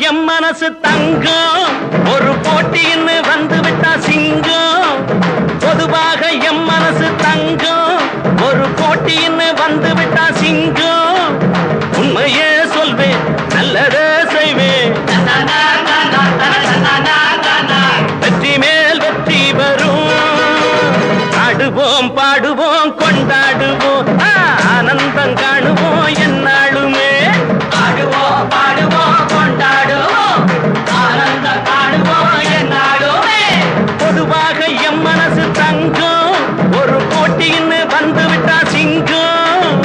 M மனசு தங்கம் ஒரு போட்டின்னு வந்து விட்டா சிங்கம் பொதுவாக எம் மனசு தங்கம் ஒரு போட்டின்னு வந்து விட்டா சிங்கம் உண்மையே சொல்வேன் நல்லதே செய்வேன் வெற்றி மேல் வெற்றி வரும் ஆடுவோம் பாடுவோம் கொண்டாடுவோம் ஆனந்தம் காணுவோம் என்னாலுமே ஆடுவோம் பாடுவோம் கொண்டாடுவோம் ஆனந்தம் காணுவோம் என்னாலுமே பொதுவாக எம் மனசு தங்கம் ஒரு போட்டின்னு வந்து விட்டா சிங்கம்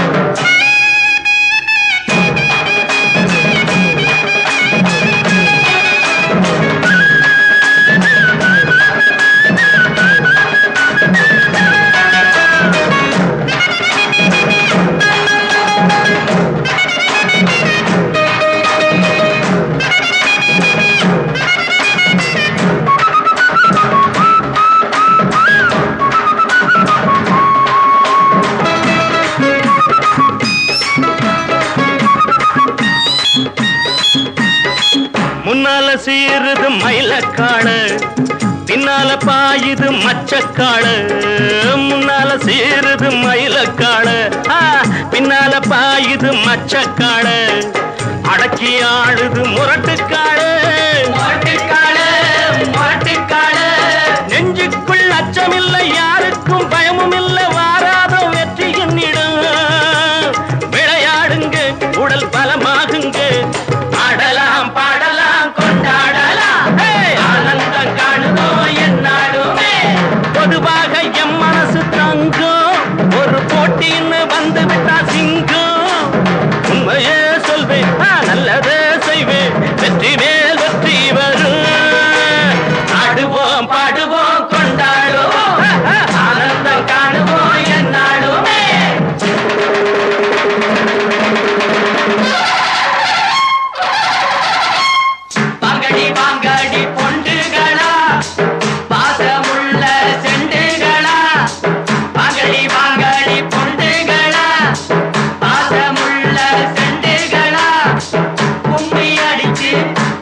முன்னால சீருது மயிலக்காடு பின்னால பாயுது மச்சக்காடு முன்னால சீருது மயிலக்காடு பின்னால பாயுது மச்சக்காடு அடக்கி ஆடுது முரட்டுக்காடு முரட்டுக்காடு முரட்டுக்காடு நெஞ்சுக்குள் அச்சமில்லை யாருக்கும் பயமும் இல்லை வாராத வெற்றி என்னிடம் விளையாடுங்க உடல் பலமாகுங்க ஆடலாம் பாடலாம் கொண்டாடலாம் ஆனந்தம் காணுவோம் என்னாலுமே பொதுவாக எம் மனசு தங்கம் ஒரு போட்டின்னு வந்து விட்டா சிங்கம் உண்மையே சொல்வேன் நல்லதே செய்வேன் வெற்றி மேல் வெற்றி வரும் ஆடுவோம் பாடுவோம் கொண்டாடுவோம் ஆனந்தம் காணுவோம் என்னாலுமே வாங்கடி வாங்கடி பொண்டுகளா பாசமுள்ள செண்டுகளா வாங்கடி வாங்கடி பொண்டுகளா பாசமுள்ள செண்டுகளா கும்மி அடிச்சு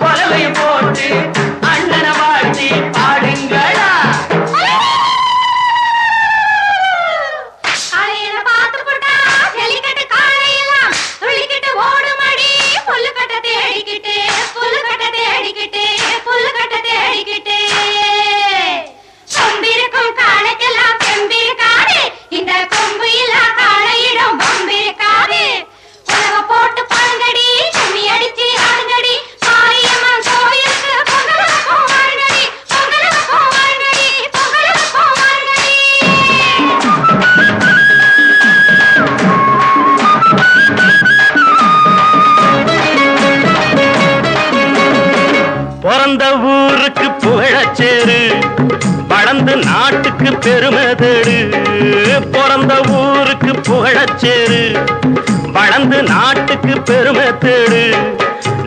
கொலவை போட்டு அண்ணனை வாழ்த்தி பாடுங்களா பிறந்த ஊருக்கு புகழச்சேரு வளர்ந்து நாட்டுக்கு பெருமை தேடு பிறந்த ஊருக்கு புகழச்சேரு வளர்ந்து நாட்டுக்கு பெருமை தேடு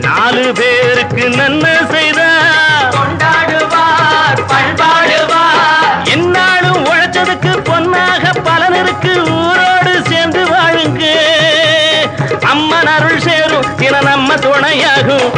நாலு பேருக்கு நன்மை செய்தா கொண்டாடுவார் பண்பாடுவார் என்னாலும் உழைச்சதுக்கு பொன்னாக பலன் இருக்கு ஊரோடு சேர்ந்து வாழுங்க அம்மன் அருள் சேரும் தின நம்ம துணையாகும்